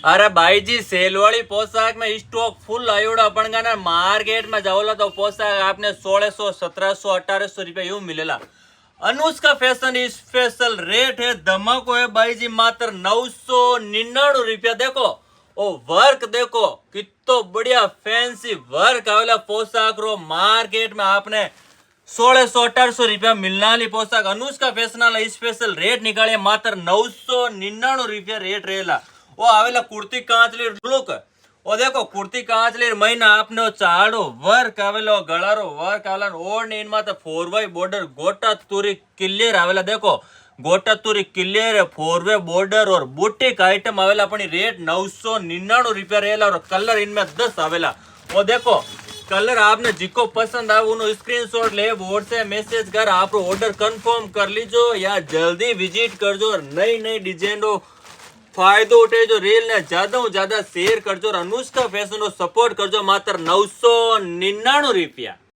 अरे भाई जी सेल वाली पोशाक में स्टॉक फुल आयोड़ा पण गाना मार्केट में जाओला तो पोशाक आपने 1600 1700 1800 रुपया यूं मिलेला। अनुष्का फैशन स्पेशल रेट है, धमाको है भाई जी, मात्र 999 रुपया। देखो ओ वर्क देखो कितो बढ़िया फैंसी वर्क आवेला पोशाक रो। मार्केट में आपने 1600 1800 रुपया मिलना वाली पोशाक अनुष्का फैशन स्पेशल रेट निकाले मात्र 999 रुपया रेट रहेला। वो आवेला कुर्ती कांचली लुक। ओ देखो कुर्ती कांचली महीना आपने चाड़ो वर्क आवेलो, गळारो वर्क आवेला, ओढ़नी इनमां तो 4x बॉर्डर गोटा तुरी क्लियर आवेला। देखो गोटा तुरी क्लियर है, 4x बॉर्डर और बुटीक आइटम आवेला। अपनी रेट 999 रुपया रहेला और कलर इनमें 10 आवेला। वो देखो कलर आपने जिको पसंद आवे उनो स्क्रीनशॉट ले व्हाट्सएप मैसेज कर आप ऑर्डर कंफर्म कर लीजो या जल्दी विजिट करजो और नई नई डिजाइन रो फायदो उठे जो रील ने ज्यादा शेयर करजो और अनुष्का फैशन रो सपोर्ट करजो मात्र 999 रुपया।